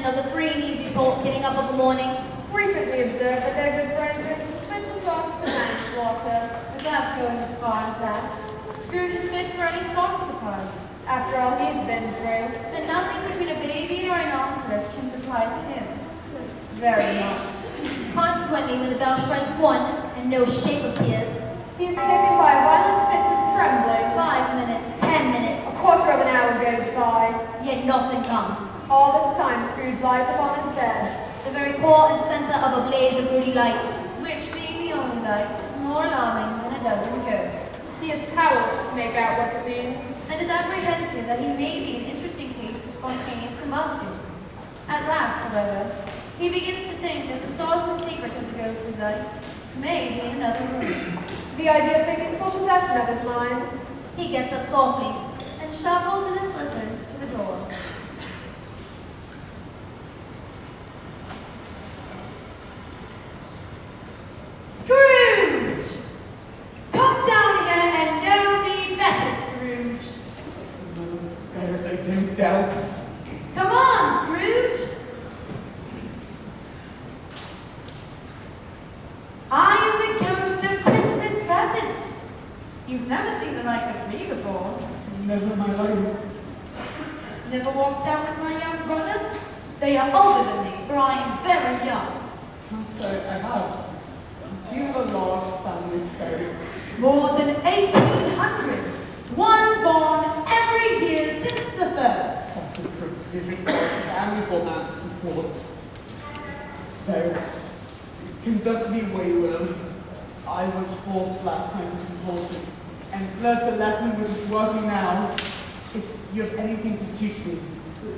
specimen of the free and easy sort getting up of a morning. Frequently observe that their good friend drinks mental toss to manslaughter, without going as far as that. Scrooge is fit for any sort of surprise, after all he's been through, and nothing between a baby and a rhinoceros can surprise him. Very much. Consequently, when the bell strikes one, and no shape appears, he is taken by a violent fit of trembling. 5 minutes, 10 minutes, A quarter of an hour goes by. yet nothing comes. All this time Scrooge lies upon his bed, The very core and center of a blaze of ruddy light. which, being the only light, is more alarming than a dozen ghosts. He is powerless to make out what it means, And is apprehensive that he may be an interesting case of spontaneous combustion. At last, however, he begins to think that the source and secret of the ghostly light may be in another room. the idea taking full possession of his mind. He gets up softly and shuffles in his slippers to the door. Scrooge! Come down here and know me better, Scrooge. The spirit I don't doubt. Come on, Scrooge. I am the ghost of Christmas present. You've never seen the like of me before. Never in my life. Never walked out with my young brothers? They are older than me, for I am very young. So I have. Do you have a large family spirit? More than 1,800. One born every year since the first. That's a prodigious large family for man to support. Spirits. Conduct me wayward. I was fourth last night as compulsion, and learnt a lesson which is working now. If you have anything to teach me,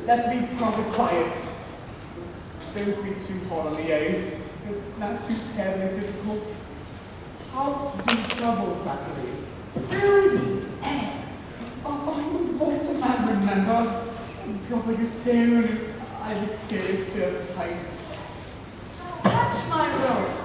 let me proper quiet. Don't be too hard on the aid. Not too terribly difficult. How do you travel exactly? Through the air. Oh, won't a man remember? Drop like a stone. I have a curious fear of heights. Catch my rope.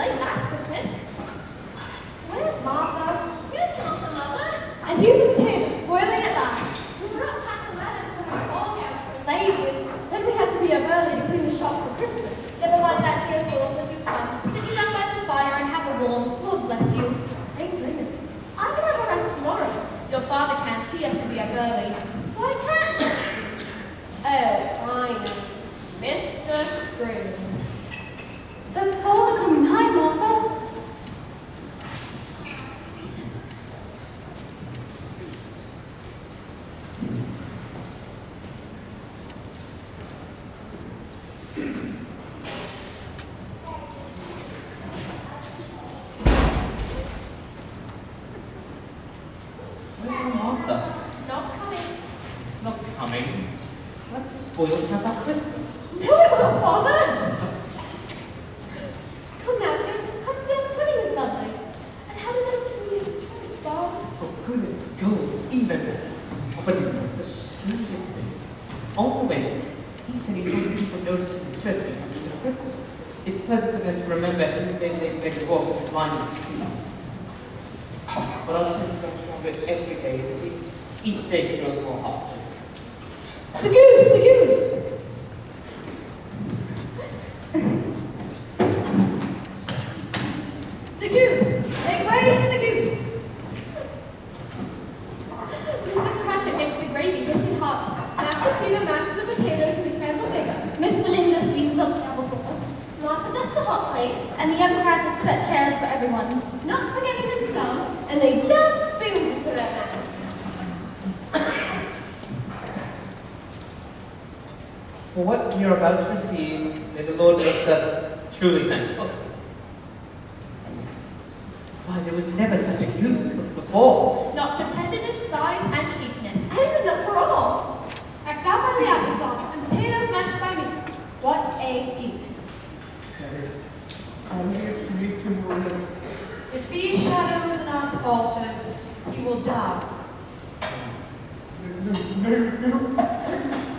late last Christmas. Where's Martha? Here's Martha, Mother. And here's the potatoes, boiling at last. We were up past 11, so our ballhouse was Lady, then we had to be up early to clean the shop for Christmas. Never mind that, dear souls, Mrs. Plum. Sit you down by the fire and have a warm. Lord bless you. Thank goodness. I can have a rest tomorrow. Your father can't. He has to be up early. Why can't? Oh, I know. Mr. Scrooge. That's father coming. Hi, Martha. Where's Martha? Not coming. Not coming. Let's spoil have our Christmas. No, it won't, father. Come now, Tim. Come down the pudding and something. And have a little tea in church, Bob. For goodness, go even more. But it's the strangest thing. On the way, he said he wanted people notice in the church because it was a cripple. It's pleasant for them to remember everything they walk with blind and see. But our Tim's got stronger every day, isn't he? Each day he grows more hard. The goose, the goose. The goose. Make way for the goose. Mrs. Cratchit makes the gravy hissing hot. Master Peter mashes the potatoes with candle bigger. Miss Belinda sweetens up the applesauce. Martha dusts the hot plates. And the young Cratchit set chairs for everyone. Not forgetting themselves, and they jump spoons into their mouths. For what you're about to receive, may the Lord makes us truly thankful. Why, there was never such a goose cooked before. Not for tenderness, size, and cheapness. And enough for all. I found by the applesauce and potatoes mashed by me. What a goose. I'm here to meet him, William. If these shadows are not altered, you will die. No.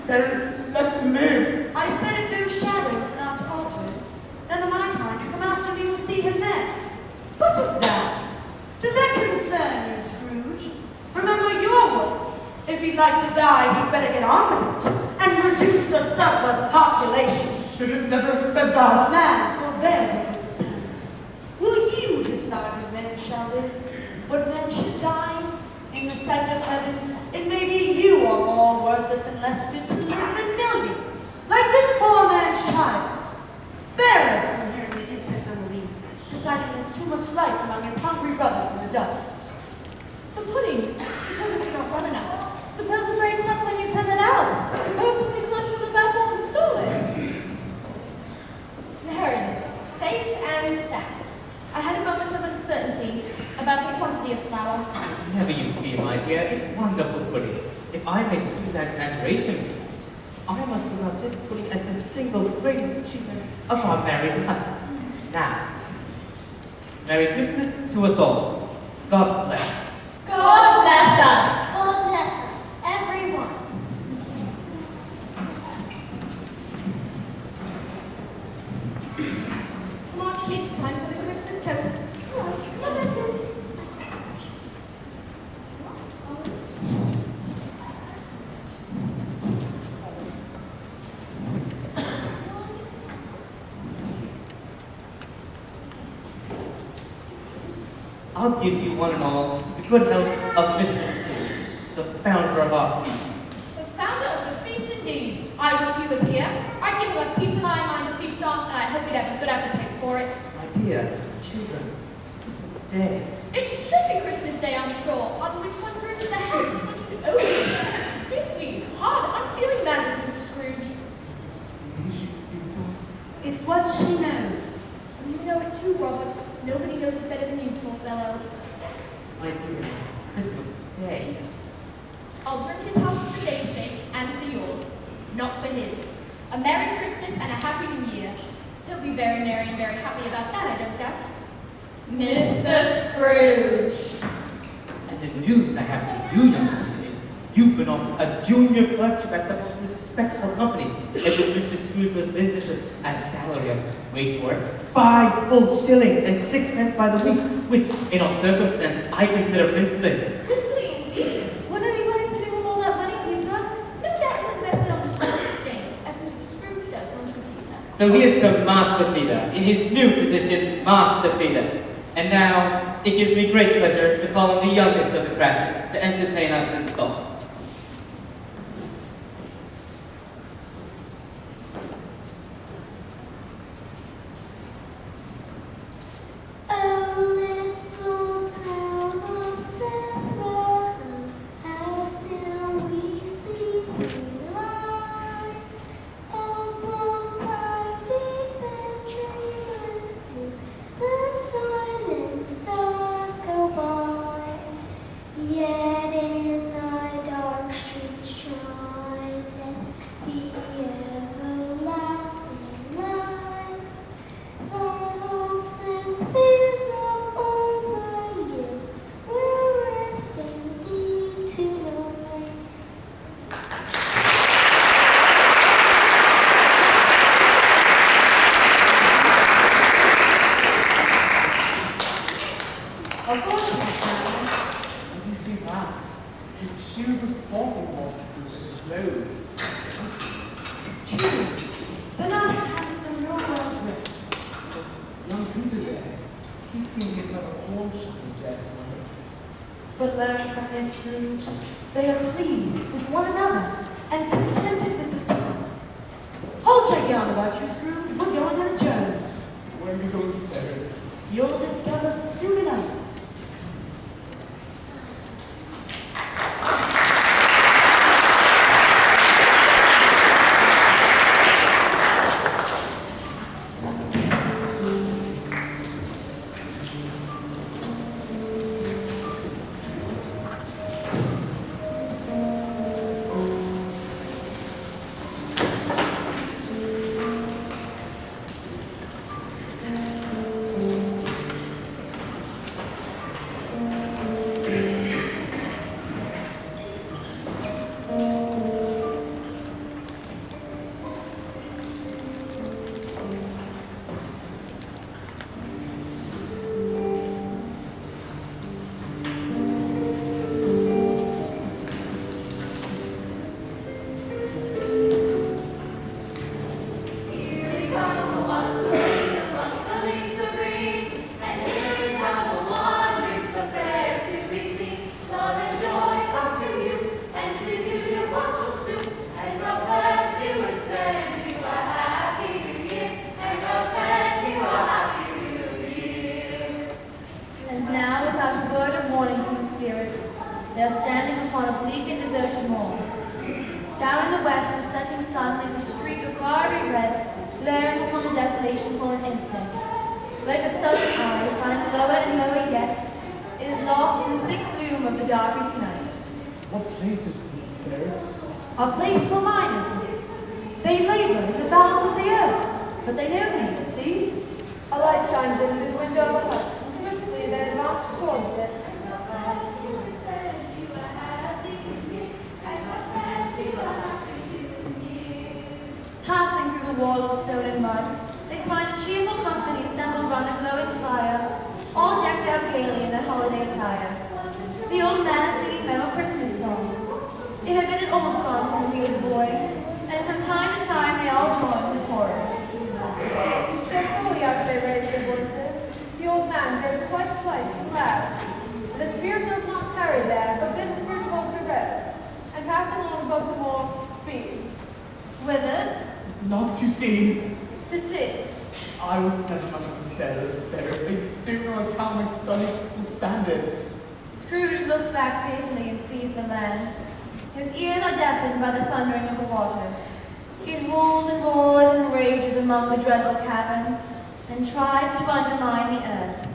Harry, let him live. I said if those shadows are not altered, none of my kind who come after me will see him then. What of that? Does that concern you, Scrooge? Remember your words. If he'd like to die, he'd better get on with it and reduce the surplus population. Should never have said that. Man, forbear me. Will you decide when men shall live, when men should die? In the sight of heaven, it may be you are more worthless and less fit to live than millions, like this poor man's child. Spare us from hearing the infant unbelief, deciding there's too much life among his hungry brothers in the dust. The pudding. Suppose it's not done enough. Suppose it breaks up when you turn it out. Suppose when we clutch with a apple and stole it. There it is. Safe and sound. I had a moment of uncertainty about the quantity of flour. Never you fear, my dear. It's wonderful pudding. If I may speak that exaggeration, Miss Cratchit, I must regard this pudding as the single greatest achievement of our married life. Now, Merry Christmas to us all. God bless us. God bless us. God bless us, everyone. Come on, kids, time for the Christmas toast. I'll give you one and all to the good health of Mr. Scrooge, the founder of our feast. The founder of the feast indeed. I wish he was here. I'd give him a piece of my mind to feast on, and I hope he'd have a good appetite for it. My dear children, Christmas Day. It should be Christmas Day, I'm sure, on which one brings the head of such an odor, stinky, hard, unfeeling man as Mr. Scrooge. She speaks on. It's what she knows. And you know it too, Robert. Nobody knows it better than you, poor fellow. My dear, Christmas Day. I'll bring his house for the day's sake and for yours, not for his. A Merry Christmas and a Happy New Year. He'll be very merry and very happy about that, I don't doubt. Mr. Scrooge. And the news I have for you, young people, is you've been offered a junior clerkship at the most respectable company, in which Mr. Scrooge does business at a salary of, wait for it, 5 full shillings and 6 pence by the week, which, in our circumstances, I consider princely. Princely indeed. What are you going to do with all that money, Peter? No doubt you'll invest it on the stock exchange, as Mr. Scrooge does on Peter. So he is to Master Peter, in his new position, Master Peter. And now, it gives me great pleasure to call on the youngest of the Cratchits to entertain us in song. But learn from this, Scrooge, they are pleased with one another and contented with the time. Hold your yarn about you, Scrooge. We're going on a journey. Where are we going, Spirit? You'll discover soon enough. They are standing upon a bleak and deserted moor. Down in the west, the setting sun leaves a streak of fiery red, glaring upon the desolation for an instant. Like a southern eye, flying lower and lower yet, it is lost in the thick gloom of the darkest night. What place is this, Spirits? A place for miners live. They labor in the bowels of the earth, but they know me, see? A light shines in the window of the hut, and swiftly they advance towards it. Passing through the wall of stone and mud, they find a cheerful company assembled round a glowing fire, all decked out gaily in their holiday attire. The old man is singing them a Christmas song. It had been an old song from when he was a boy, and from time to time they all joined in the chorus. So fully after they raised their voices, the old man grows quite slight and loud. The spirit does not tarry there, but bids the spiritual to read, and passing on above the moor, speeds. Whither? Not to see. To see. I was never much of a sailor, Spirit. I do know as how my study will stand it. Scrooge looks back fearfully and sees the land. His ears are deafened by the thundering of the water. It rolls and roars and rages among the dreadful caverns, and tries to undermine the earth.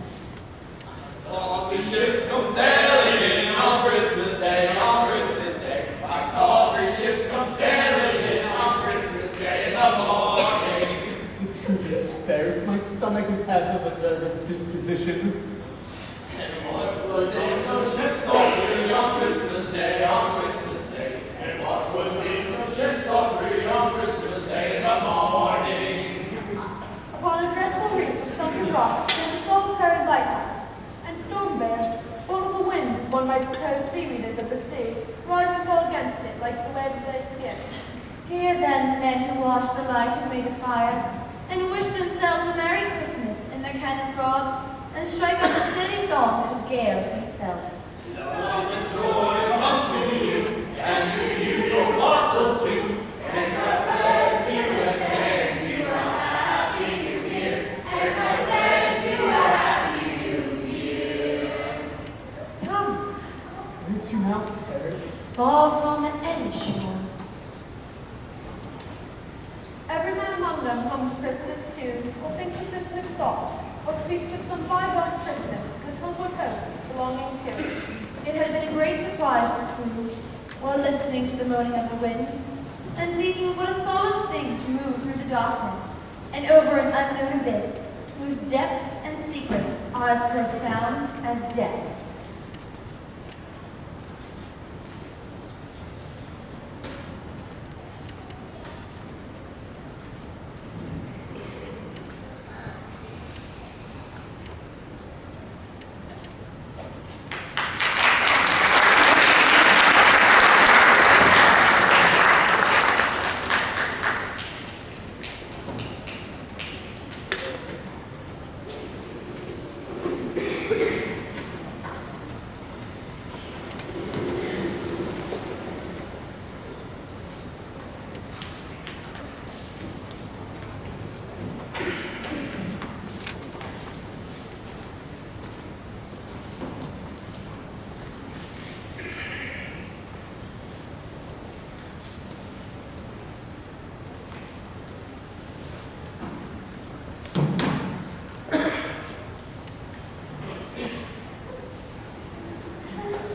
I saw 3 ships come sailing in on Christmas Day, on Christmas Day. I saw 3 ships come sailing in on Christmas Day in the morning. Truly, Spirits, my stomach is half of a nervous disposition. And what was in those ships all 3 on Christmas Day, on Christmas Day? And what was in those ships all 3 on Christmas Day in the morning? Upon a dreadful reef of watch the light and made a fire, and wish themselves a Merry Christmas in their cannon frog, and strike up a silly song that was gale itself. Love and joy come to you, and to you your bustle too, and God bless you and send you a happy new year, and God send you a happy new year. Come, Where to now, spirits? far from any shore. Every man among them hums Christmas tune, or thinks a Christmas thought, or speaks of some bygone Christmas with humble hopes belonging to it. It had been a great surprise to Scrooge, while listening to the moaning of the wind, and thinking what a solemn thing to move through the darkness, and over an unknown abyss, whose depths and secrets are as profound as death.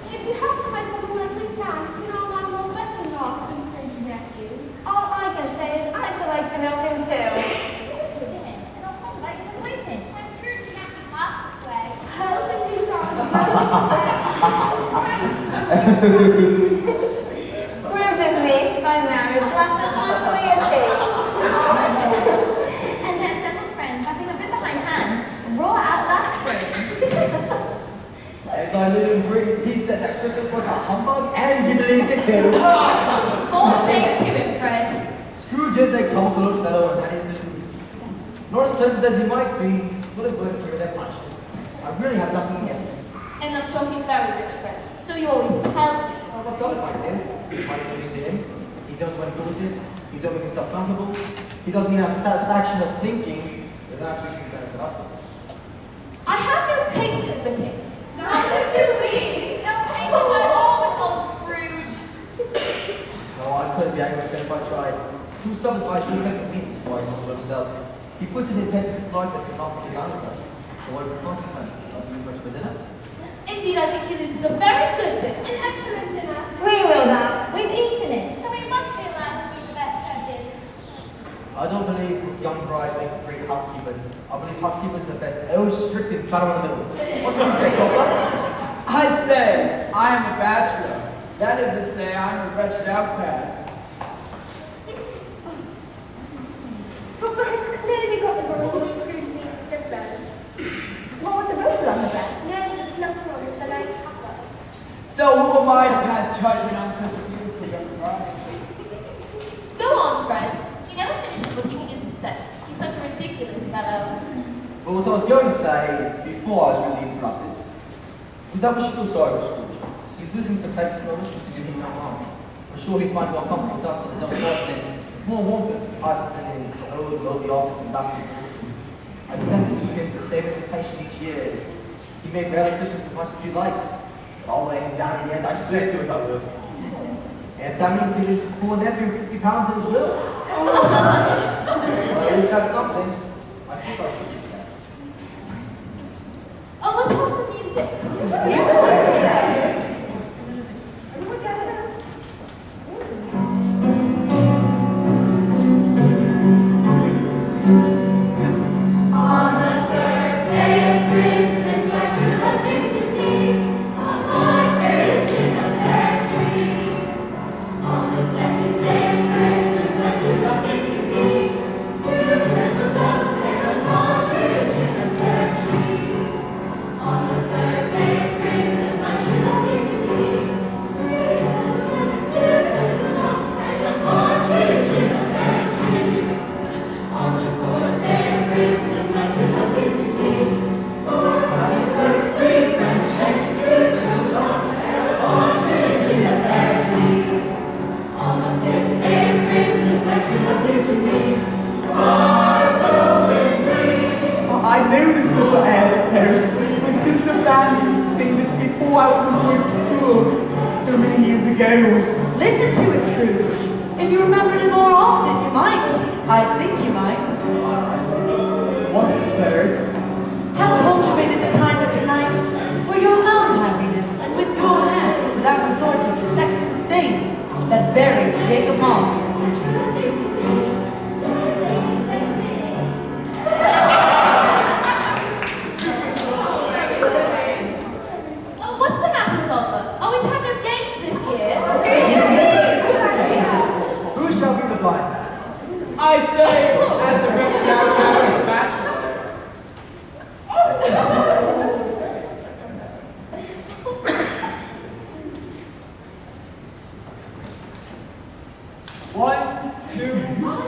If you happen by some likely chance to know my more western half and Scrooge's nephews, all I can say is I should like to know him too. How did he start? Scrooge's niece by marriage, that's as luckily as he. And their several friends having a bit behindhand, roar out last spring. As I live and breathe, he said that Christmas was a humbug, and he believes it too. All shame to him, Fred. Scrooge is a comical old fellow, and that is the truth. Not as pleasant as he might be, but his words carry their punch. I really have nothing against him. And I'm sure he's very rich, Fred. So you always tell me. Well, what's up if I did? He might not used to him. He don't want to do with it. He don't make himself comfortable. He doesn't even have the satisfaction of thinking that actually can benefit us. I have no patience with him. Neither do we. No patience at all with old Scrooge. No, I couldn't be angry with him if I tried. Who suffers by seeing him compete why he's not for himself? He puts in his head that his likeness is not for his own person. So what is his consequence? Does he much for dinner? Indeed, I think he loses a very good dinner. An excellent dinner. We will not. We've eaten it. So we must be allowed to be the best judges. I don't believe young brides make great housekeepers. I believe housekeepers are the best. Oh, strictly shadow in the middle. What do you say, Copper? I say, I am a bachelor. That is to say, I'm a wretched outcast. Topper has clearly got his own Scrooge's niece's sisters. What with the roses on the dress? Yes, it's nothing wrong with the nice copper. So who am I to pass judgment on such a beautiful young bride? Go on, Fred. He never finishes what he begins to say. He's such a ridiculous fellow. Well, what I was going to say before I was really interrupted was that we should feel sorry for Scrooge. He's losing some pleasant moments which do him no harm. I'm sure he'd find more comfort with us than his own thoughts and more warmth with us than his old lowly office and dusty boots. I extend to him the same invitation each year. He may barely Christmas as much as he likes. But I'll lay him down in the end. I swear to it, I will. And if that means he leaves his poor nephew £50 in his will. Well, at least that's something. I think I should do that. Oh, let's have some music. On the first day of Christmas, my true love came to me, a partridge in a pear tree. On the second day of Christmas, my true love came to me, two turtles on before I was into this school, so many years ago. Listen to it, Scrooge. If you remembered it more often, you might. I think you might. What spirits? Have cultivated the kindness in life for your own happiness and with your hands without resorting to Sexton's bane that buried Jacob Moss in his Oh, what's the matter with all of us? Are we to have no games this year? Who shall be the blind? I say, as a rich now casting bachelor. One, two,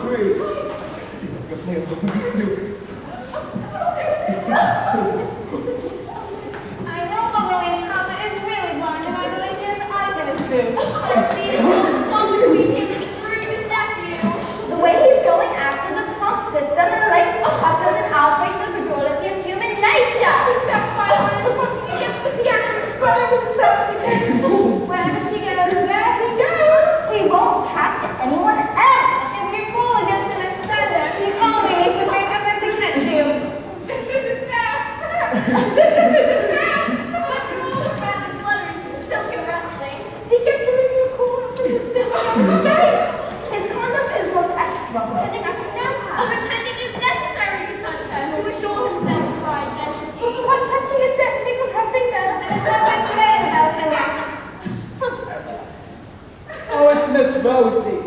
three. You're playing with me too. I know my William Papa is really blind, and I believe he has eyes in his boots. I see it on between him and Scrooge's nephew. The way he's going after the pump system and the lakes doesn't outrage the credulity of human nature. That's why I'm fucking against the piano and throwing himself again. Wherever she goes, there he goes. He won't catch anyone else. If you fall against him and stand there, he only needs to make effort to catch you. This isn't fair. This just isn't fair. But all the rabbit blunders and silken rustlings, he gets her into a corner from which there is no escape. His conduct is both extra, pretending not to know her. Pretending is necessary to touch her, to assure himself of her identity. But what touching is certainly from her finger, and it's not like train about Philip. Oh, it's Miss Rosie.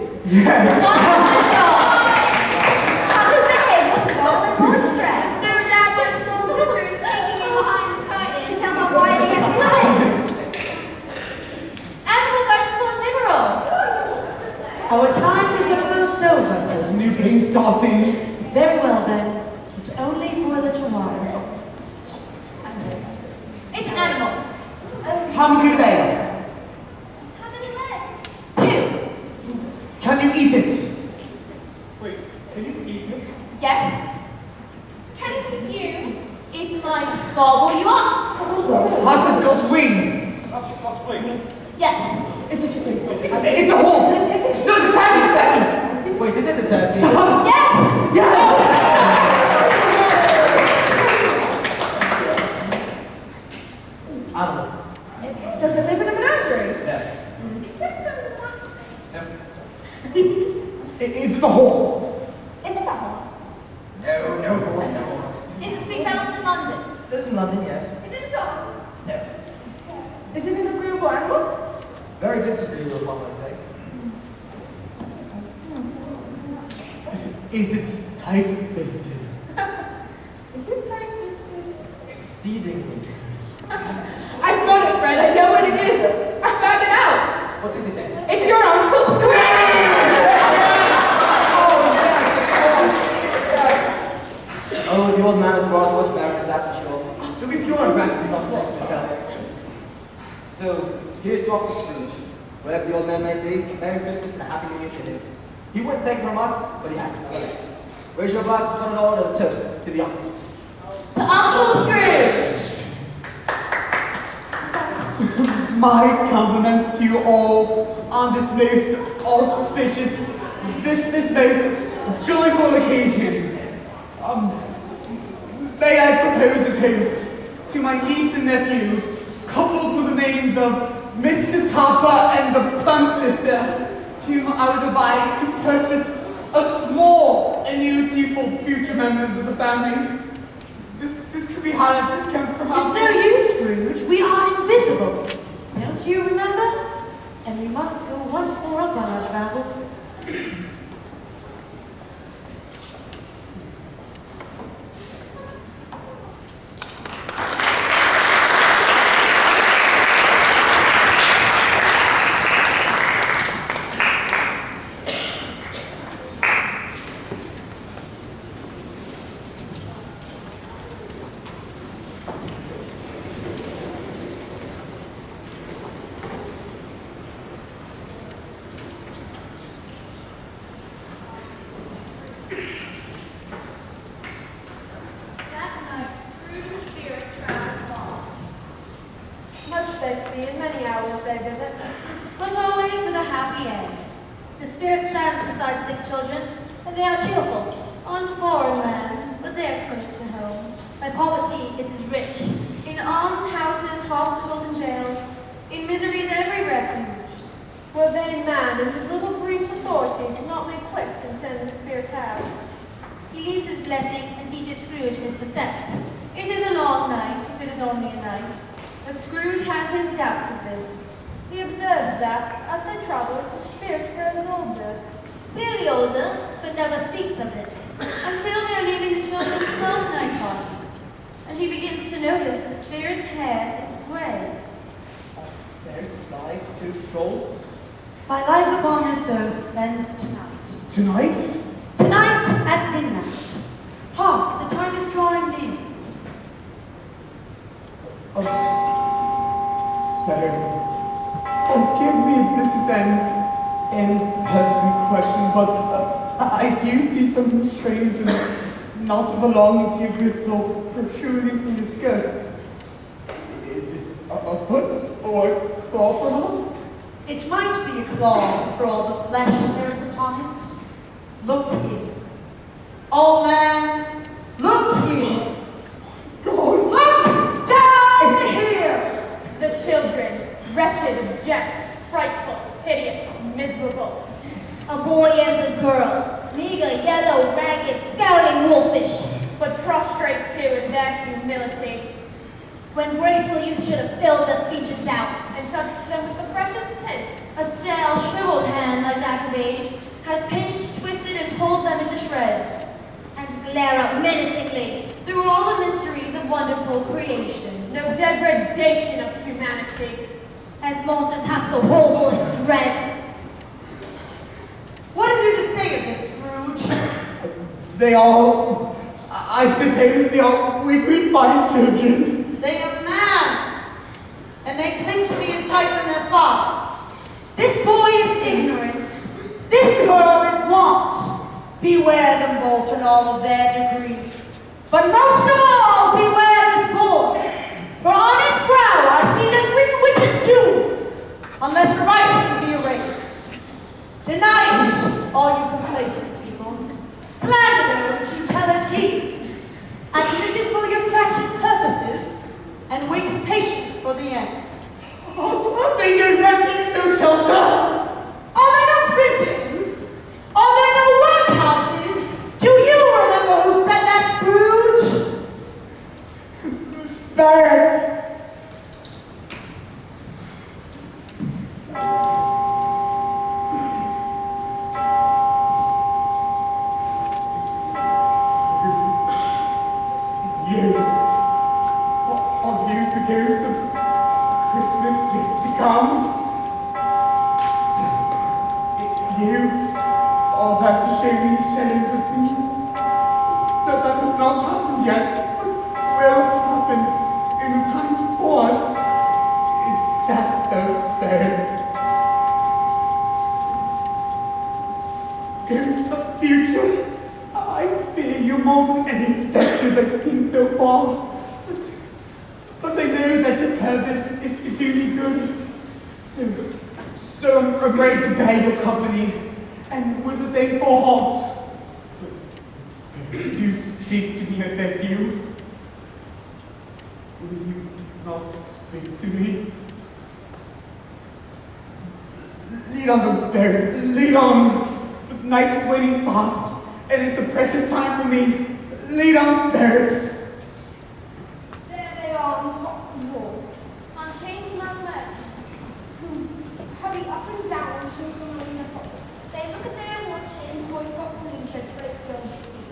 How do they? What's wrong with Lordstress? No doubt my small sister is taking him behind the curtain. To tell her why they have come. Animal, vegetable, and mineral. Our time is almost over. There's a new game starting. Very well then, but only for a little while. It's an animal. How many legs? How many legs? 2. Can you eat it? Wait, can you eat it? Yes. Can it eat you? It might gobble you up. Has it got wings? Yes. It's a chicken. It's a horse. No, it's a turkey. It's a turkey. Wait, is it a turkey? Yes. Animal. Does it live in a menagerie? Yes. Is that Is it a horse? Is it a horse? No, no horse, no horse. Is it to be found in London? Lives in London, yes. Is it a dog? No. Is it an agreeable animal? Very disagreeable, one might say. Is it tight-fisted? Is it tight-fisted? Exceedingly. I've got it, Fred. I know what it is. I found it out. What is it then? It's your Uncle Oh, the old man is Ross Watch Baron, that's for sure. There'll be pure advantage in not saying to yourself. So, here's to Uncle Scrooge. Wherever the old man may be, Merry Christmas and a Happy New Year to him. He wouldn't take it from us, but he has to nonetheless. Raise your glasses, one and all, and a toast to the Uncle. To Uncle Scrooge. My compliments to you all on this most auspicious, this most joyful occasion. May I propose a toast to my niece and nephew, coupled with the names of Mr. Topper and the Plum Sister, whom I would advise to purchase a small annuity for future members of the family. This could be had at discount It's perhaps. no use, Scrooge. We are invisible. Don't you remember? And we must go once more up on our travels. they see and many hours they visit. but always with a happy end. The spirit stands beside sick children, and they are cheerful, on foreign lands, but they are close to home. By poverty it is rich, in almshouses, hospitals, and jails, in miseries every refuge. Were vain man in his little brief authority to not be quick and turn the spirit out. He leaves his blessing and teaches Scrooge his precepts. It is a long night, if it is only a night, but Scrooge has his doubts of this. He observes that, as they travel, the spirit grows older. Clearly older, but never speaks of it, until they are leaving the children's 12th night party. And he begins to notice that the spirit's hair is grey. Are spirits life so short? My life upon this earth ends tonight. Tonight? Tonight at midnight. Hark, the time is drawing near. Spirit, forgive me if this is an impertinent question, but I do see something strange and not belonging to your gristle protruding from your skirts. Is it a foot or a claw, perhaps? It might be a claw for all the flesh there is upon it. Look here. Old man, look here. God! Look down here! The children, wretched, abject, frightful, hideous, miserable. A boy and a girl, meager, yellow, ragged, scouting wolfish. But prostrate too in their humility, When graceful youth should have filled their features out. and touched them with the precious tint. A stale, shriveled hand like that of age has pinched, twisted, and pulled them into shreds, and glare up menacingly through all the mysteries of wonderful creation, No degradation of humanity. as monsters have so horrible and dread. What have you to say of this, Scrooge? They are, I suppose they are weakly fine children. They are mans, and they cling to me and fight from their fathers. This boy is ignorance. This girl is want. Beware them both in all of their degree. But most of all, beware this boy. For on his brow I see that wicked witches do, unless the right be erased. Tonight, all you complacent people, slander those who tell it ye, and listen for your fractious purposes, and wait in patience for the end. Are they no refuge, no shelter? Are there no prisons? Are there no workhouses? Do you remember who said that, Scrooge? Spirit! You. Are you the ghost of Christmas yet to come? You are about to show me the shadows of things that have not happened yet, but will happen in the time before us. Is that so, Spirit? Ghost of future, I fear you more than any specters I've seen so far. But I know that your purpose is to do me good. So I'm afraid to bear your company, and with a thankful heart. Do speak to me, I beg you. Will you not speak to me? Lead on, those spirits, lead on. The night is waning fast, and it's a precious time for me. Lead on, spirits. There they are on pots and wall, unchained young merchants, who hurry up and down children in their pockets. They look at their watches, for you've got something to break your seat.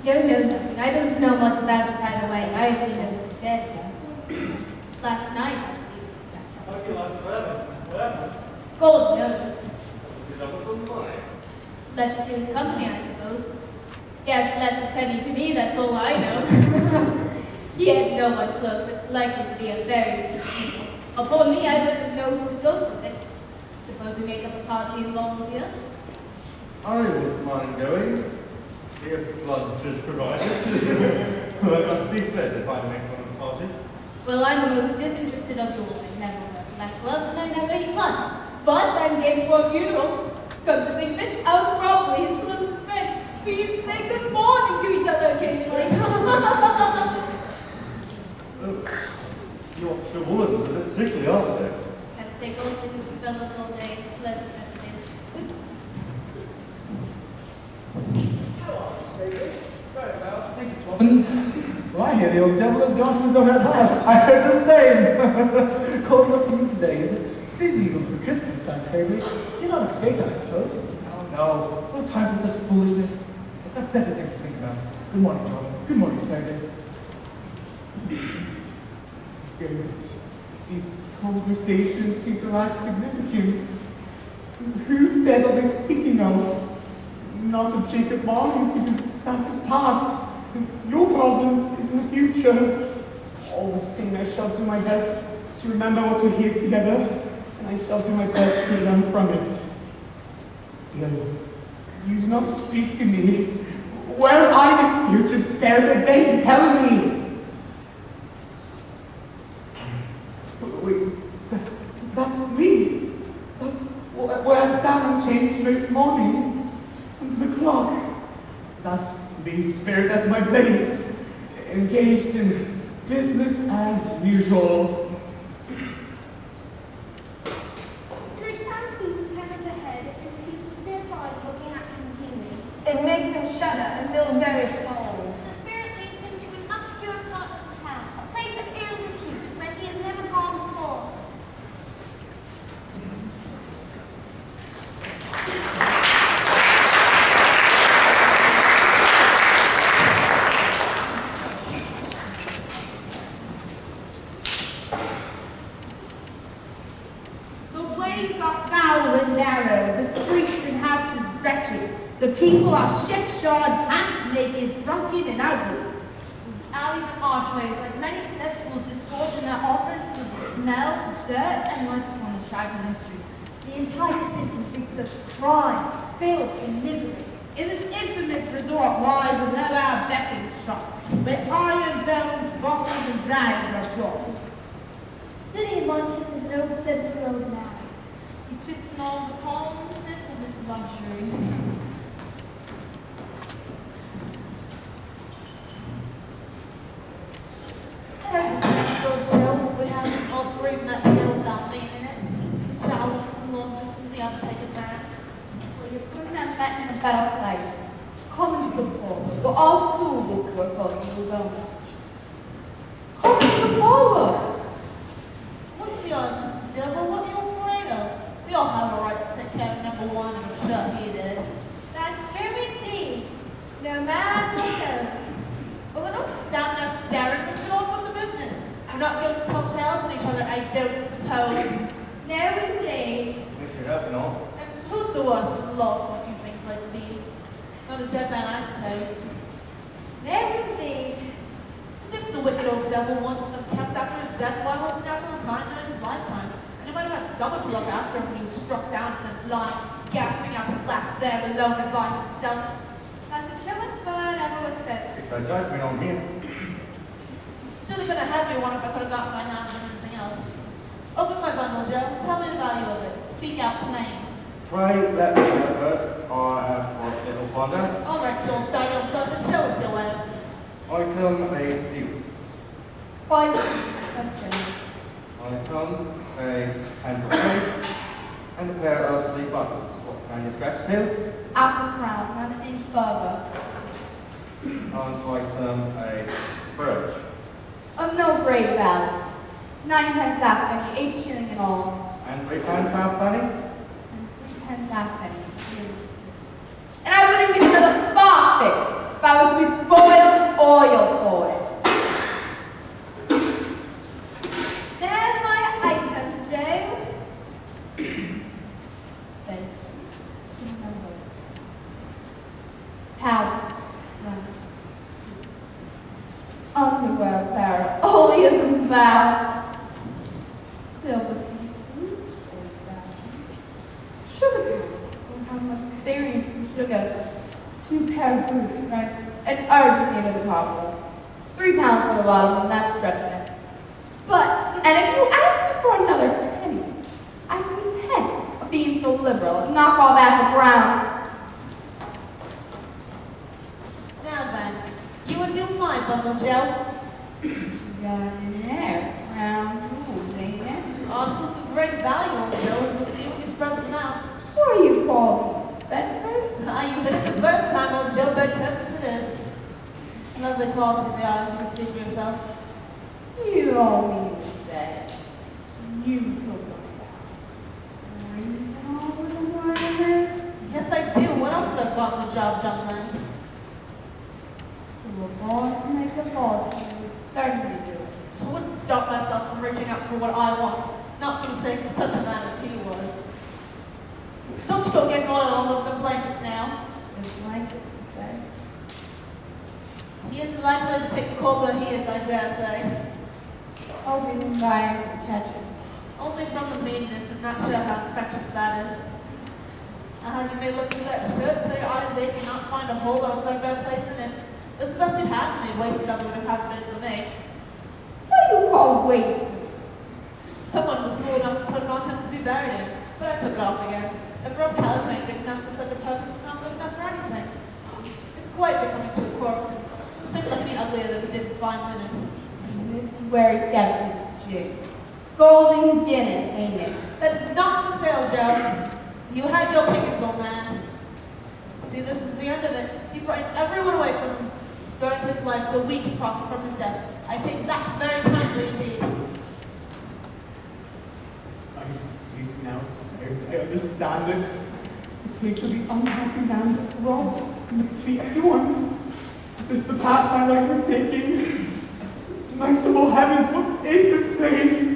Don't know nothing. I don't know much about it either way. I only know it's dead. Last night, I believe. How do you like forever? Whatever. God knows. Is it ever from mine? Left to his company, I suppose. He hasn't left a penny to me, that's all I know. He had no one close. It's likely to be a very cheap meal. Upon me, I wouldn't know who would go to it. Suppose we make up a party and volunteer? I wouldn't mind going, if lunch is provided. Well, it must be fed if I make one of the party. Well, I'm the most disinterested of you all. I never wear black gloves and I never eat lunch. But I'm game for a funeral. Come to think of it, I'll probably his closest friend. We used to say good morning to each other occasionally. Yorkshire woolens are a bit sickly, aren't they? Let's take all the good fellows all day. Pleasant messages. Well, I hear the old devil has gone to his own house. I heard the same. Cold enough for you today, is it? Season even for Christmas time, Stabley. You're not a skater, I suppose. Oh, no. No time for such foolishness. I've better things to think about. Good morning, Jones. Good morning, Stabley. Ghost. These conversations seem to lack significance. Whose death are they speaking of? Not of Jacob Marley, because that is past. Your problems is in the future. All the same, I shall do my best to remember what we're here together, and I shall do my best to learn from it. Still, you do not speak to me. Where are these future spirits that they tell me? Wait, that's me. That's where I stand and change most mornings. Under the clock. That's the spirit, that's my place. Engaged in business as usual. Scrooge fancies the turn of the head and sees the spirit's eyes looking at him keenly. It makes him shudder and feel very cold. The spirit leads him to an obscure part of the town, a place of ill repute where he has never gone before. The ways are foul and narrow, the streets and houses wretched. The people are ship-shod, half-naked, drunken, and ugly. Alleys and archways, like many cesspools, disgorge in their offerings with the smell, dirt, and life upon the straggling streets. The entire city reeks of crime, filth, and misery. In this infamous resort lies a no-hour betting shop, where iron bones, bottles, and drags are brought. Sitting in London is an old 70-year-old man. He sits in all the calmness of his luxury. Little shelf, we have all three met meal without being in it. The child, the laundress, and the undertaker's man. Well, you're putting that man in a better place. Come to the poor. We're all fool look we're calling you ghosts. Come to the poor. What's the odds, Mr. Dilber? What are you afraid of? We all have a right to take care of number one and shut he did. That's true indeed. No man will serve. But we're not stand there staring and get on with the business. We're not going to tell tales on each other, I don't suppose. No indeed. If you're helping all. And who's the worst loss when you things like these? Not a dead man, I suppose. No indeed. And if the wicked old devil wanted us kept after his death, why wasn't there till a time during his lifetime? And he might have had someone to look after him when he was struck down and then lying, gasping out his last there alone and by himself. That's the chillest bird ever was fed. It's a judgment on him. Should have been a heavier one if I could have gotten my hands on anything else. Open my bundle, Joe. Tell me the value of it. Speak out plain. Pray let me know first. I have got little ponder. All right, old fellow, and show us your wares. Item a seal. 5 something. Item a pencil case and a pair of sleeve buttons. What can you scratch to? Apple crown, 1 inch burger. And item a brooch. Of no great value. 9 pence halfpenny, 8 shilling in all. And 3 pounds halfpenny. And 3 pence halfpenny. And I wouldn't give another farthing if I was to be boiled oil for it. There's my items, Joe. Thank you. Towel. Underwear apparel, holier than thou. Silver teaspoons, sugar tablets, don't have much experience in sugar. 2 pair of boots, right? And urgent need of the problem. £3 for the lot of them, that's stretching it. But, and if you ask me for another penny, I'd be heads of being so liberal and knock all that to the ground. Now then, you would do my bundle, Joe. Got an air round rules, ain't it? Articles of great value on Joe, we'll see if you spread them out. Who are you calling? Bedford? You hit it the first time, old Joe, but heavens it is. Lovely quality of the eyes, you can see for yourself. You don't mean to say you took us back. Reason over the murder? Yes, I do. What else could have gotten the job done then? You were born to make a fortune. You would certainly do it. I wouldn't stop myself from reaching out for what I want, not for the sake of such a man as he was. Don't you go getting oil all over the blankets now. It's blankets, you say? He isn't likely to take the cold where he is, I dare say. Hope you didn't buy him to catch it. Only from the meanness, and not sure how infectious that is. You may look through that shirt, so your eyes they cannot find a hole or a threadbare place in it. It's the best it has, and they wasted of it would have happened for me. What do you call wasting? Someone was fool enough to put it on him to be buried in, but I took it off again. A rough calico ain't big enough for such a purpose, it's not good enough for anything. It's quite becoming to a corpse, and couldn't look any uglier than we did in fine linen. This is where it gets its jig. Golden Guinness, ain't it? That's not for sale, Joe. You had your pickings, old man. See, this is the end of it. He frightened everyone away from him during his life so we can profit from his death. I take that very kindly indeed. I see it now, sir. I understand it. The place of the unhappy man that robbed makes me anyone. Is this the path my life was taking? Merciful heavens, what is this place?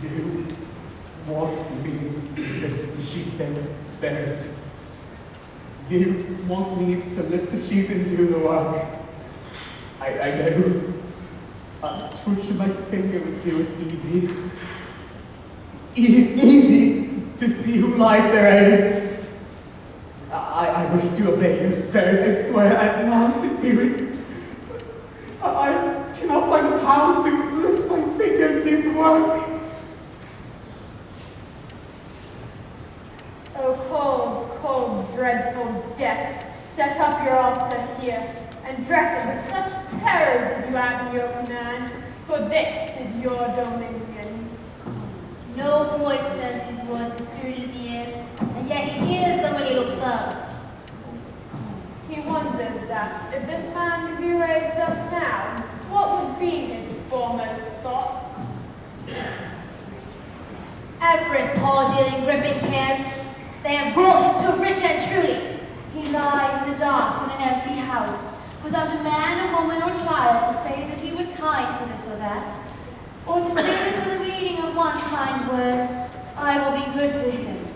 You want me to lift the sheep and spare it. You want me to lift the sheep and do the work. I know. A twitch of my finger would do it easy. It is easy to see who lies therein. I wish to obey your spirit, I swear I long to do it. But I cannot find the power to lift my finger and do the work. O cold, cold, dreadful death, set up your altar here, and dress it with such terrors as you have in your command, for this is your dominion. No voice says these words to Scrooge's ears, and yet he hears them when he looks up. He wonders that, if this man could be raised up now, what would be his foremost thoughts? Avarice, hard-dealing, gripping cares, they have brought him to rich and truly. He lies in the dark in an empty house, without a man, a woman, or child to say that he was kind to this or that, or to say that with the reading of one kind word, I will be good to him.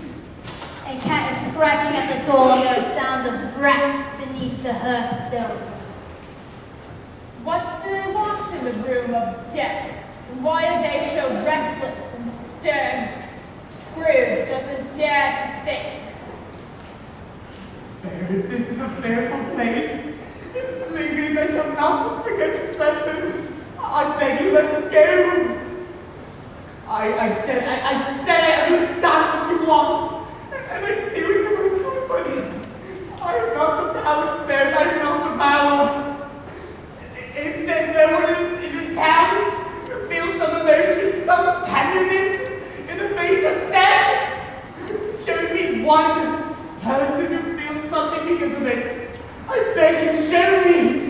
And cat is scratching at the door, and there are sounds of rats beneath the hearthstone. What do they want in the room of death? And why are they so restless and disturbed? Scrooge doesn't dare to think. Spirit, this is a fearful place. Maybe I shall not forget this lesson. I beg you, let us go. I said I understand what you want, and I do it to my company. I am not the power, Spirit, I am not the power. Is there no one in this town who feels some emotion, some tenderness in the face of death? Show me one person who feels something because of it. I beg you, show me.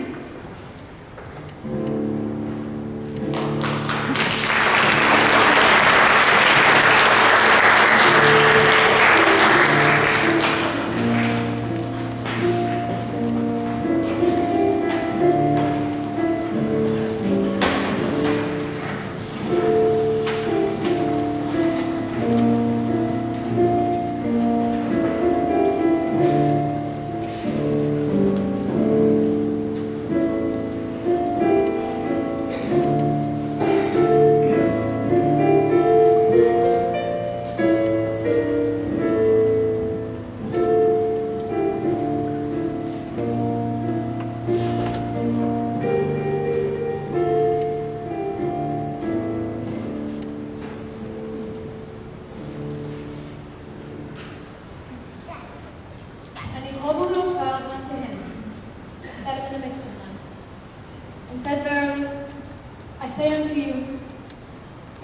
say unto you,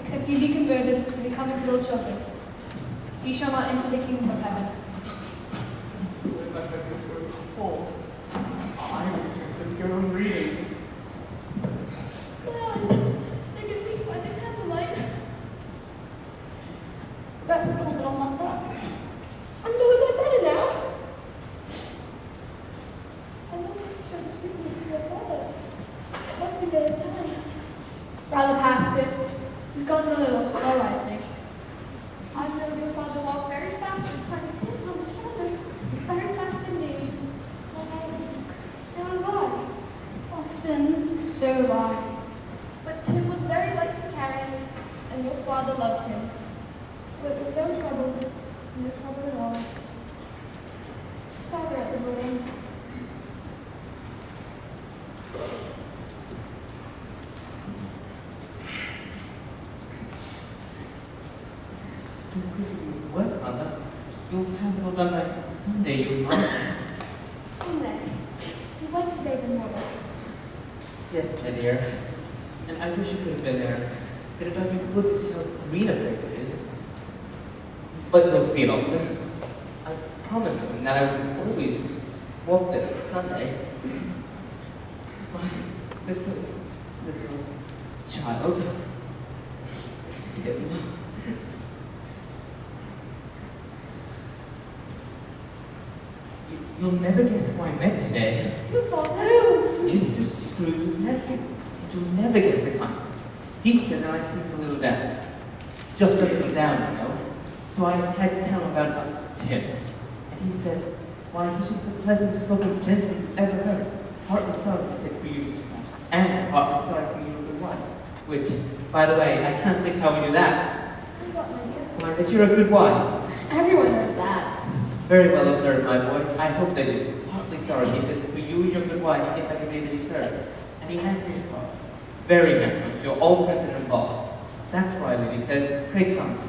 except ye be converted and become as little children, ye shall not enter the kingdom of heaven. When I heard this word before, I was go on reading. They could be by the candlelight. That's still a little muffled up. I know they're better now. I mustn't show the sweetness to your father. It must be there his time. Rather past it. He's gone a little slow, I think. I know your father walked very fast with tiny Tim on his shoulder. Very fast indeed. So have I. Often, so have I. But Tim was very light to carry, and your father loved him. So it was no trouble at all. His father at the wedding. So quickly you work, Mother. You'll have it all done by Sunday, you must. Sunday. He went to bathe in water. Yes, my dear. And I wish you could have been there. It would have been good to see how green a place it is. But you'll see it often. I promised him that I would always walk there on Sunday. My little child. Tim. You'll never guess who I met today. Your father? Mr. Scrooge's nephew. And you'll never guess the kindness. He said that I seemed a little down. Just a little down, you know. So I had to tell him about Tim. And he said, why, he's just the pleasantest spoken gentleman you've ever heard. Heartily sorry, he said, for you, Mr. Scrooge. And heartily sorry for you, good wife. Which, by the way, I can't think how we knew that. Why, that you're a good wife. Everyone knows that. Very well observed, my boy. I hope they do. Heartily sorry, he says, for you and your good wife, if I can be of any service. And he handed me his card. Very natural. You're all printed and embossed. That's why Lily says, pray come to me.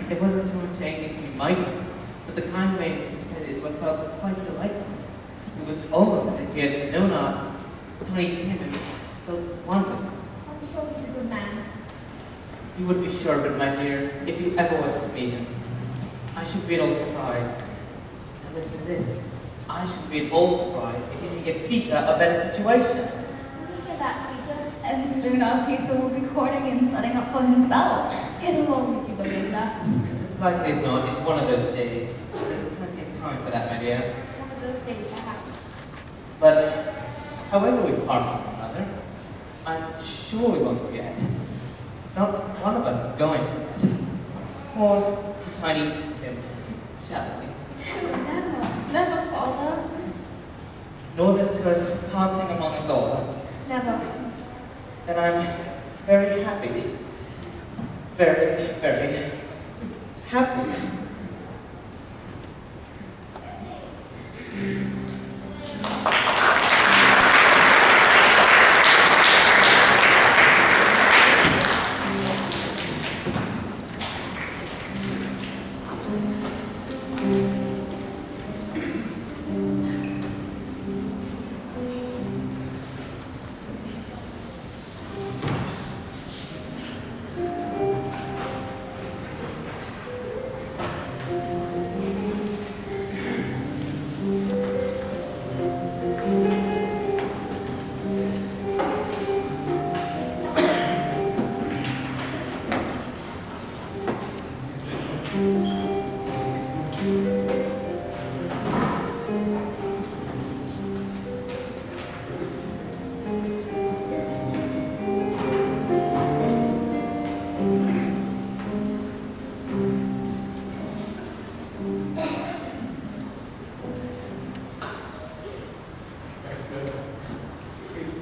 It wasn't so much anything you might do, but the kind way in which he said it is what felt quite delightful. It was almost as if he had known our tiny Tim and felt one with us. I'm sure he's a good man. You would be sure of it, my dear, if you ever was to meet him. I should be at all surprised. Now listen to this. I should be at all surprised if he can get Peter a better situation. You hear that, Peter? And soon our Peter will be courting and setting up for himself. Get along with you, Belinda. It's as likely as not, it's one of those days. There's plenty of time for that, my dear. One of those days, perhaps. But, however we part from one another, I'm sure we won't forget. Not one of us is going to forget. Poor tiny Tim, shall we? Never, Father. Nor this first parting among us all. Never. Then I'm very happy. Very, very happy.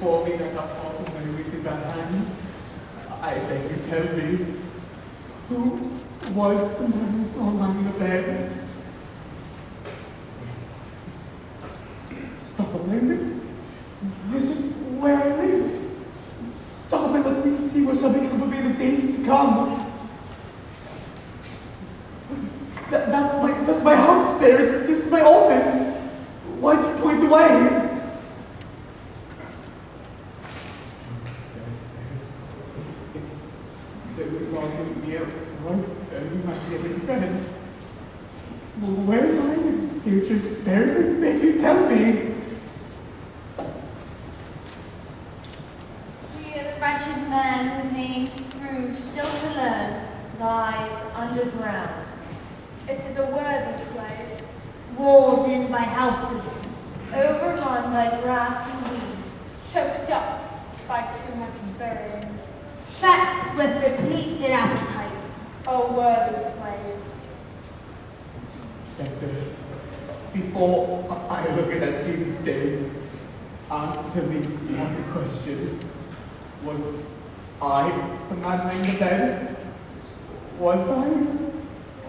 Before we get up out of my week is at hand, I beg you tell me, who was the man who saw lying in the bed? Stop a moment. This is where I live. Stop and let me see what shall become of me in the days to come. That's my house there. This is my office. Why do you point away? future spirit would make you tell me. The wretched man whose name Scrooge, still to learn, lies underground. It is a worthy place, Walled in by houses. Overrun by grass and weeds. choked up by too much burying. Fat with repleted appetites. A worthy place. Spectre, before I look at that tombstone, answer me one question. Was I the man in the bed? Was I?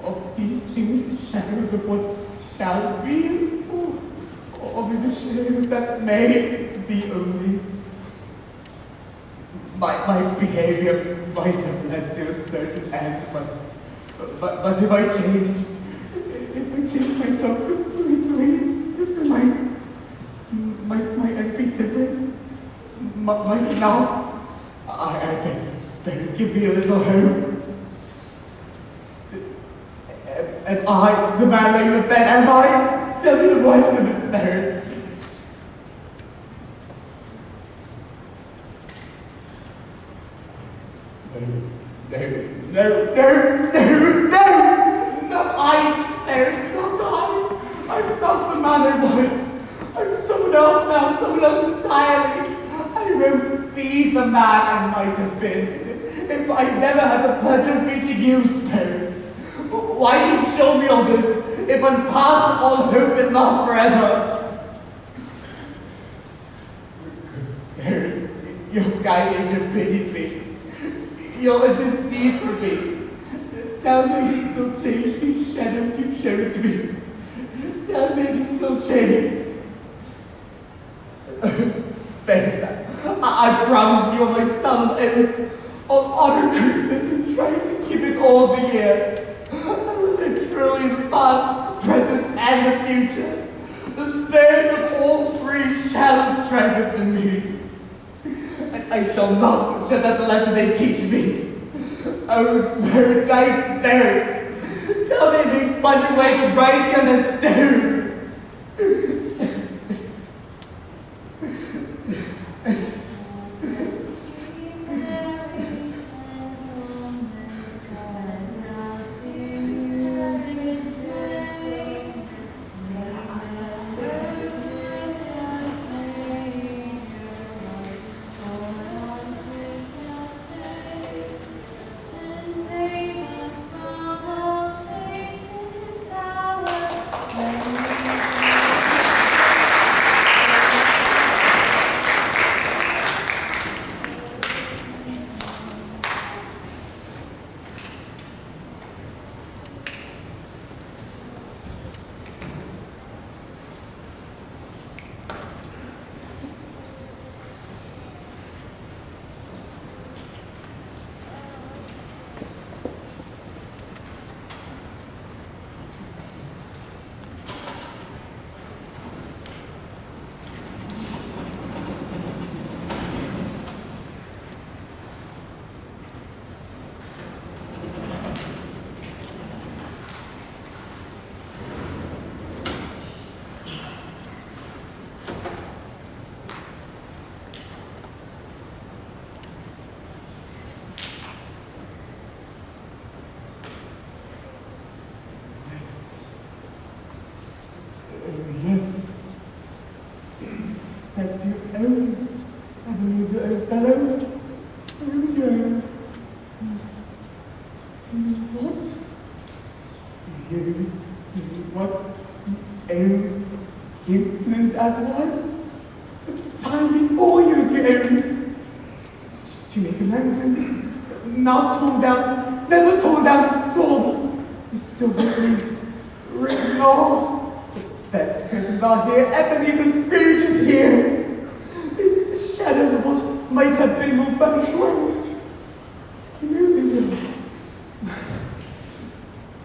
Of these things the shadows of what shall be? Or be the shadows that may be only? My behavior might have led to a certain end, but if I change myself completely, might my end be different? Might it not? I beg you, Spirit, give me a little hope. Am I the man laying in the bed? Am I still the voice of the Spirit? No, not I, Spirit, not I. I'm not the man I was. I'm someone else now, someone else entirely. I won't be the man I might have been if I never had the pleasure of meeting you, Spirit. Why do you show me all this if I'm past all hope and lost forever? Spirit, your guide angel pities me. You're a deceit for me. Tell me you still change these shadows you've shown to me. Tell me you still change. Spirit, I promise you on my son oath, I'll honor Christmas and try to keep it all the year. I will live truly the past, the present, and the future. The spirits of all three shall strengthen me. I shall not shut out the lesson they teach me. Oh, Spirit, guide Spirit, tell me they sponge away to write on the stone. Yes, that's your own. I believe your own fellow. Who's your own? What? What own skin as was? The time before you was your own. To make amends and not torn down, never torn down his sword. He's still with me. Written all. That curtains are here, Ebenezer Scrooge is here. The shadows of what might have been will vanish away. I know they will.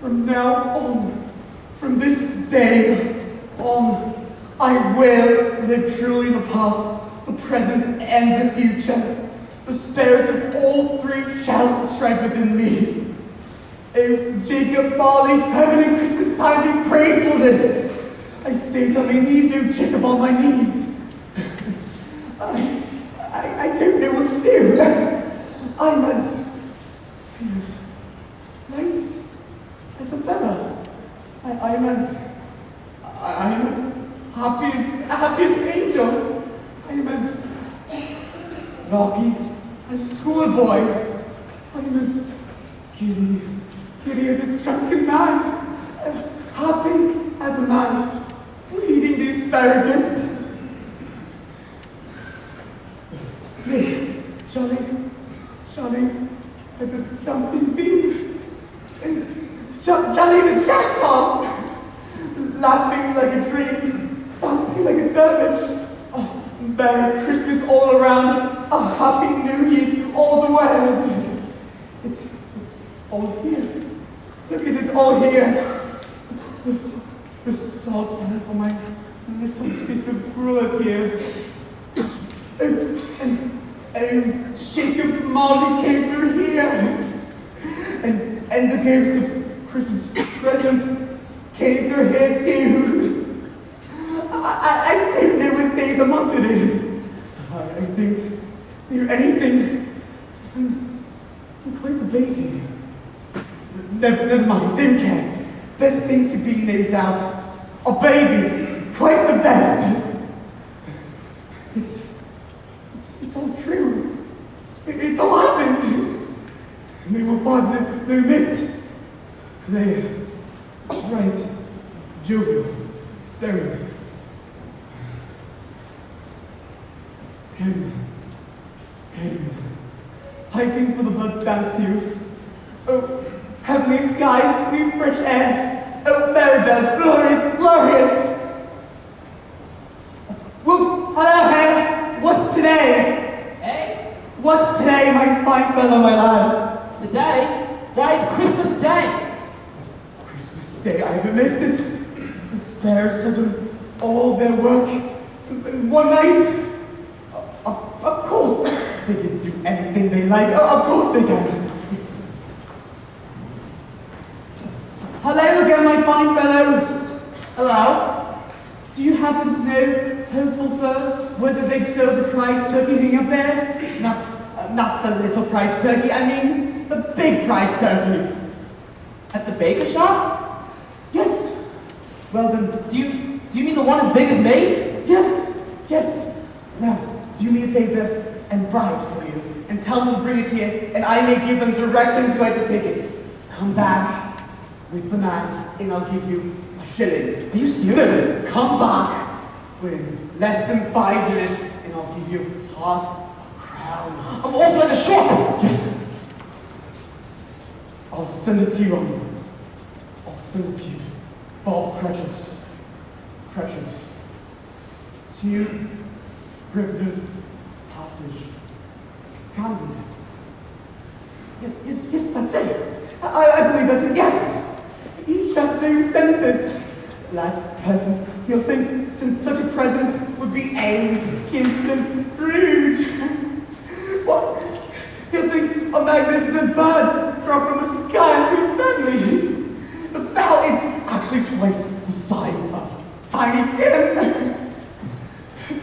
From now on, from this day on, I will live truly the past, the present, and the future. The spirits of all three shall strive within me. O Jacob Marley, permanent Christmas time, be praised for this. I say to my knees, you check up on my knees. I don't know what to do. I'm as light as a feather. I'm as happy as an angel. I'm as rocky as a schoolboy. I'm as giddy as a drunken man. Happy as a man eating the asparagus. Me, jolly as a jumping bean. And jolly as a jackdaw. Laughing like a dream, dancing like a dervish. Oh, Merry Christmas all around. A Happy New Year to all the world. It's all here. Look at it all here. The saucepan for my little bit of gruel is here. And Jacob Marley came through here. And the ghost of Christmas presents came through here too. I don't know what day of the month it is. I don't do anything. I'm quite a baby. Never mind, don't care. Best thing to be, no doubt. A baby, quite the best. It's all true. It's all happened. No fun, no mist. There, right, jovial, staring. Came, hiking for the blood dance too. Oh, heavenly skies, sweet fresh air. Oh, fairy bells, glorious, glorious. Whoop, hello, hey, what's today? Hey? What's today, my fine fellow, my lad? Today? Why, it's Christmas Day! Christmas Day, I haven't missed it. The spares have done all their work in one night. Of course, they can do anything they like. Of course they can. Hello again, my fine fellow. Hello. Do you happen to know, hopeful sir, whether they've sold the prize turkey thing up there? Not the little prize turkey, I mean the big prize turkey. At the baker shop? Yes. Well then, Do you mean the one as big as me? yes. Now, do me a favor and bride for you, and tell them to bring it here, and I may give them directions where to take it. Come back with the man, and I'll give you a shilling. Are you serious? Yes, come back within less than 5 minutes, and I'll give you half a crown. I'm off like a shot! Yes. I'll send it to you. I'll send it to you. Bob Cratchits. To you, Scrivener's Passage. Camden. Yes, that's it. I believe that's it, yes. He just no sent it. Last present, he'll think since such a present would be Ames, Skimpton, and Scrooge. What? He'll think a magnificent bird dropped from the sky into his family. The fowl is actually twice the size of Tiny Tim.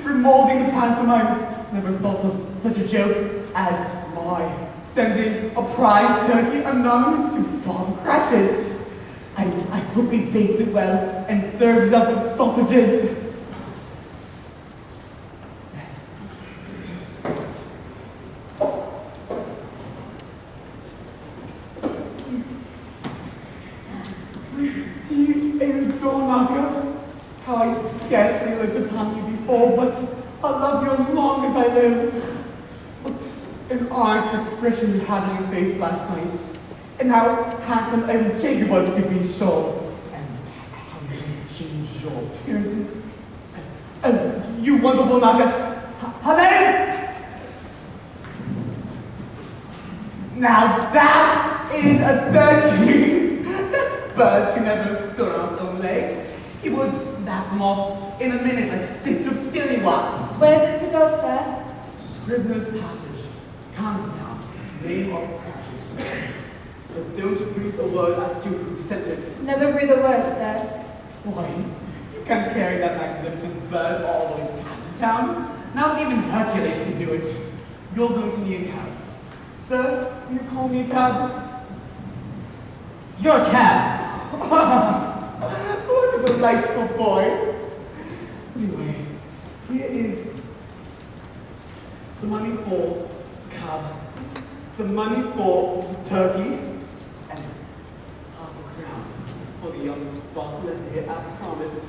Remolding the pantomime, never thought of such a joke as my sending a prize turkey anonymous to Bob Cratchit. I hope he bakes it well and serves up with sausages. Dear door knocker, how I scarcely looked upon you before, but I'll love you as long as I live. What an arch expression you had on your face last night, and how handsome old Jacob was, to be sure, and how you changed your appearance. You wonderful knocker. Hello! Now that is a turkey. That bird can never stood on its own legs. He would snap them off in a minute like sticks of silly wax. Where is it to go, sir? Scrivener's Passage, Camden Town, name of Cratchit. But don't breathe a word as to who sent it. Never breathe a word, sir. Why, you can't carry that magnificent bird all the way to town. Not even Hercules can do it. You're going to need a cab. Sir, will you call me a cab? You're a cab. What a delightful boy. Anyway, here is the money for cab, the money for the turkey, and half a crown for the young sparkler here as promised.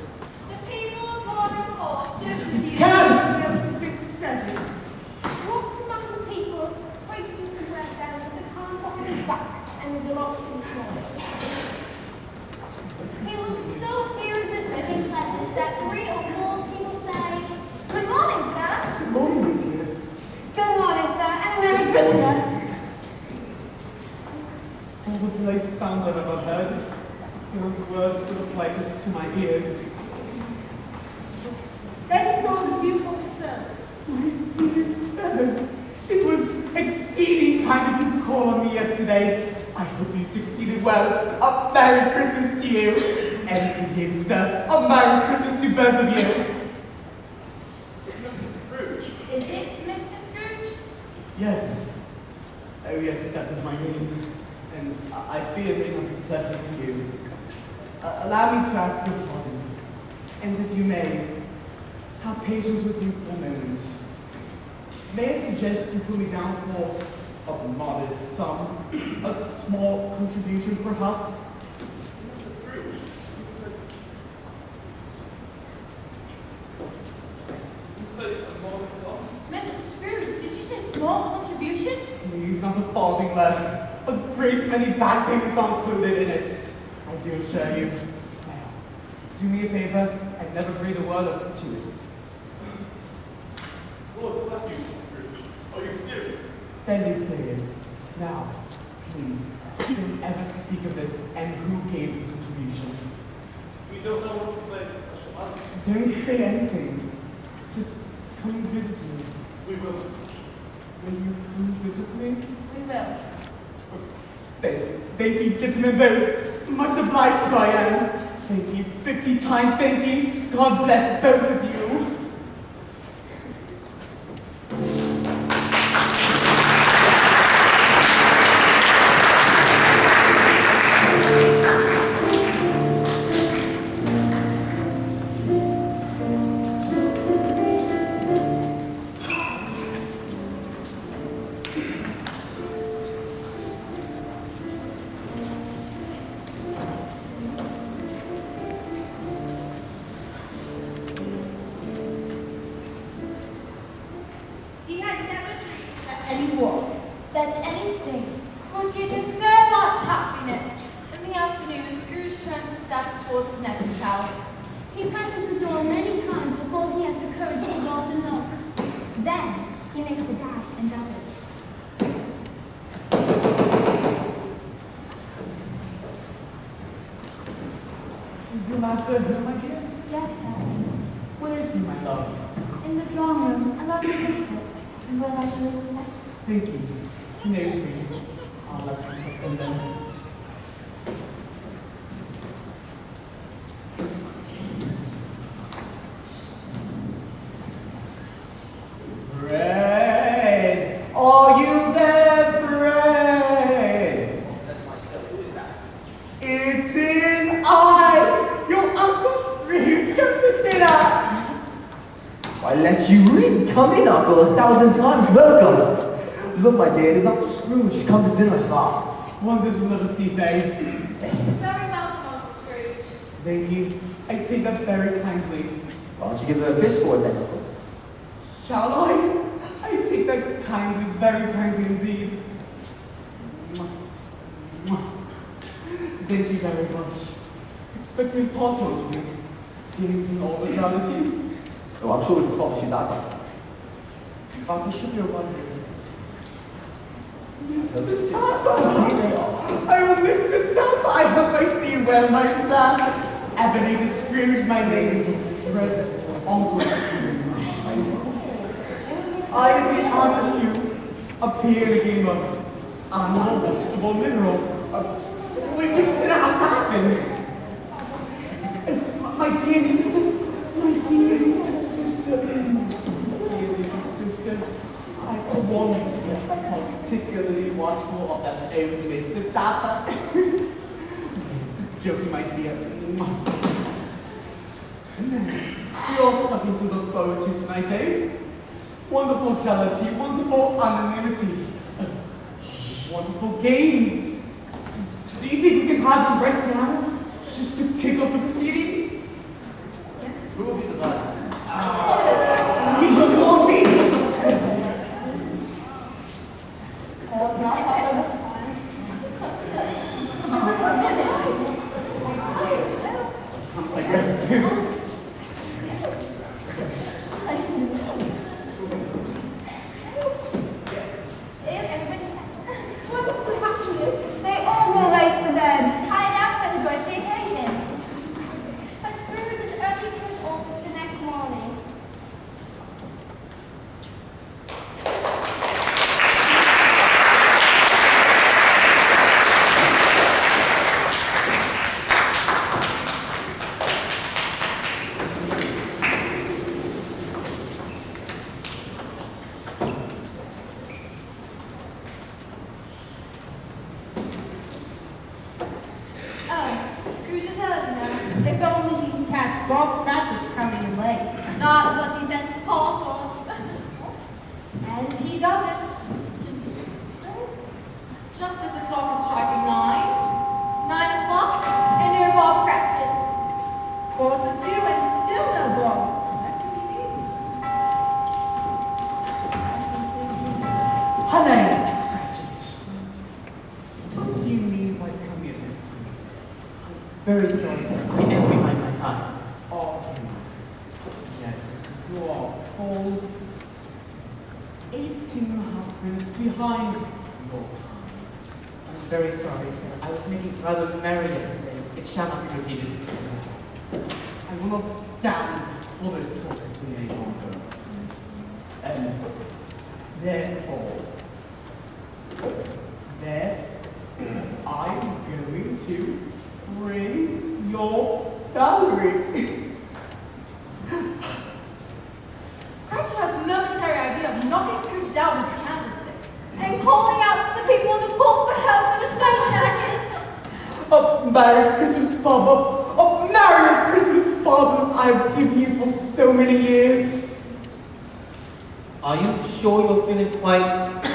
The people of Barnegat just as you Cab! Christmas present. What's among the people waiting to wear down with his hand behind his back and his reluctant smile? He looks so irresistible in his message that 3 or 4 people say, "Good morning, sir." Good morning, my dear. Good morning, sir, and Merry Christmas. All the polite sounds I've ever heard. Those words were the politest to my ears. Then he saw the 2 public servants. My dear sirs, it was exceeding kind of you to call on me yesterday. I hope you succeeded well. A Merry Christmas to you. And to you, sir. A Merry Christmas to both of you. Is it Mr. Scrooge? Yes. Oh yes, that is my name. And I fear it may not be pleasant to you. Allow me to ask your pardon. And if you may, have patience with me for a moment. May I suggest you put me down for a modest sum, a small contribution perhaps? Mr. Scrooge, did you say small contribution? Please, not a farthing less. A great many back payments are included in it. I do assure you. Now, do me a favor and never breathe a word of to it. Lord bless you, Scrooge. Are you serious? Deadly serious. Now, please, don't ever speak of this and who gave this contribution. We don't know what to say, Special Master. Don't say anything. Just come and visit me. We will. Will you come visit me? We will. Thank you, gentlemen both. Much obliged to I am. Thank you 50 times, thank you. God bless both of you. He had never dreamed that anyone, that anything, could give him so much happiness. In the afternoon, Scrooge turned his steps towards his nephew's house. He presses the door many times before he has the courage to go up and knock. Then he makes a dash and does it. Is your master here, my dear? Yes, darling. Where is he, my love? In the drawing room, a lovely biscuit. And will I show you that? Thank you. He knows me. I'll let him sit in then. Fred! Are you there, Fred? That's myself. Who is that? It is I, your Uncle Scrooge, come to dinner. I let you in. Come in, Uncle. 1,000 times welcome. Look, my dear, it is Uncle Scrooge. Come to dinner at last. Wonders will never cease, eh? Very welcome, Uncle Scrooge. Thank you. I take that very kindly. Why don't you give her a kiss for it then, Uncle? Shall I? I take that kindly, very kindly indeed. Thank you very much. Expecting Potter to be giving all the eternity. Oh, I'm sure we can promise you that, Uncle. But I should be wondering. Mr. Tapper! Oh, Mr. Tapper! I hope I see you well, my son. Ebenezer Scrooge, my name. Fred, Uncle Scrooge. I have the honor to appear in a game of animal, vegetable, mineral. Which didn't have to happen. My dear nieces mouthful of that own list of data. Just joking, my dear. And then, you're something to look forward to tonight, eh? Wonderful jollity, wonderful anonymity, wonderful games. Do you think we can have them right now, just to kick off the proceedings? Who will be the judge? Me, more me! That's not how it was fine. Sounds like that too. They all go late to bed. Tired out for the joyful occasion. But Scrooge is early to his office the next morning. Oh, Scrooge is early now. If only he can catch Bob Cratchit coming in late. Not what he sent his Paul for. And he doesn't. Just as the clock is striking 9. 9 o'clock, and no Bob Cratchit. 4:45 and still no Bob. Hello, Cratchit. What do you mean by coming at this time? Very sorry, sir. I am behind my time. Oh, yes, you are all 18.5 minutes behind your time. I'm very sorry, sir. I was making rather merry yesterday. It shall not be repeated. I will not stand for this sort of thing any longer. And therefore, I'm going to raise your salary. Cratchit has the momentary idea of knocking Scrooge down with his candlestick. And calling out to the people on the court for help with a space jacket. Oh, Merry Christmas, Bob. Oh, Merry Christmas, Bob. I've given you for so many years. Are you sure you're feeling quite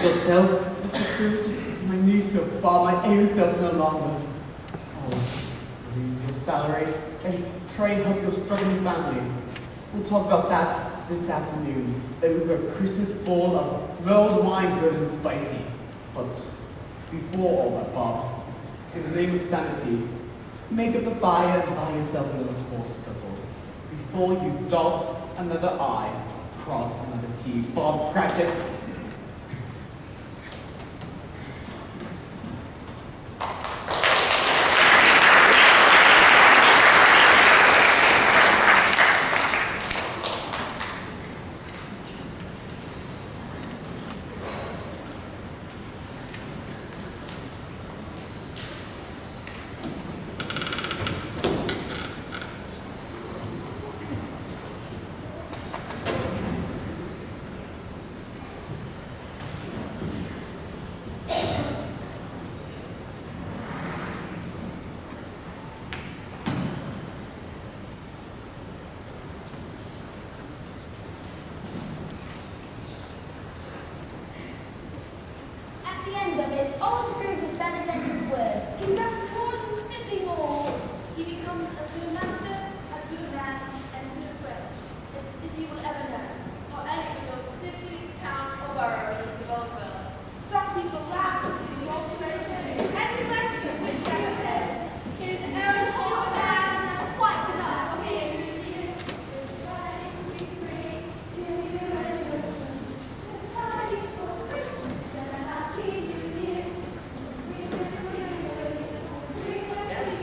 yourself, Mr. Scrooge? My new self, Bob, my own self no longer. Oh, raise your salary and try and help your struggling family. We'll talk about that this afternoon over a Christmas ball of rolled wine, good and spicy. But before all that, Bob, in the name of sanity, make up the fire and buy yourself another horse scuttle before you dot another I, cross another T. Bob Cratchit. At the end of it, old Scrooge is better than his word. He does more than 50 more. He becomes as good a master, as good a man, and as good a friend that the city will ever know. Or any little city, town, or borough is developed. Some people laugh at the illustration, and he lets them whichever best. His own short man has quite enough of his.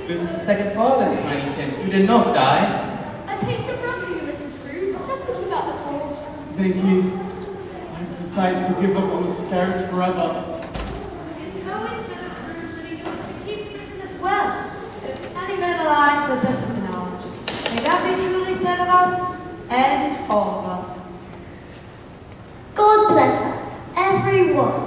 This is the second father, Tiny Tim. You did not die. A taste of rum for you, Mr. Scrooge, just to keep out the cold. Thank you. I've decided to give up on the sparrows forever. It's always said of Scrooge that he knows to keep Christmas Well, if any man alive possesses the knowledge, may that be truly said of us, and all of us. God bless us, everyone.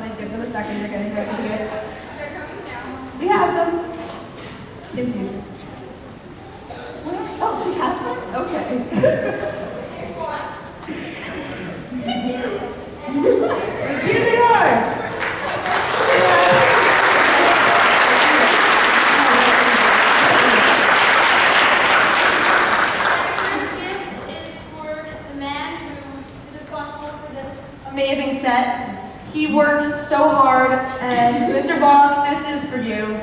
coming. Give them a second. They're getting ready to get. They're coming down. We have them. Give you. Oh, she has them? Okay. Here they are. Amazing set. He works so hard, and Mr. Bach, this is for you.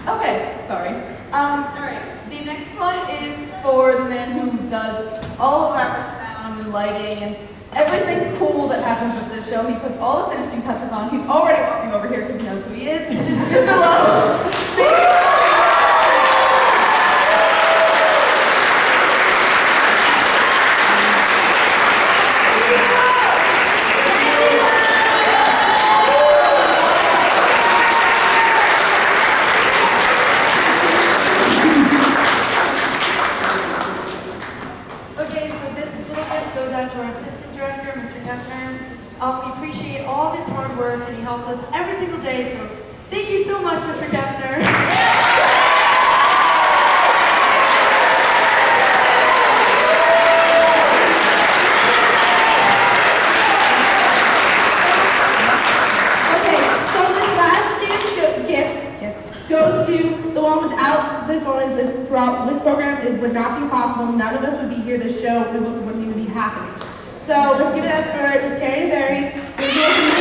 Okay, sorry. All right. The next one is for the man who does all of our sound and lighting and everything cool that happens with this show. He puts all the finishing touches on. He's already walking over here because he knows who he is. Mr. Lowe. Okay, so this little gift goes out to our assistant director, Mr. Hefner. We appreciate all of his hard work, and he helps us every single day, so thank you so much, Mr. Hefner. Okay, so this last gift goes to the one without this one. This program would not be possible. None of us would be here. This show wouldn't even be happening. So let's give it up for Miss Carrie and Barry.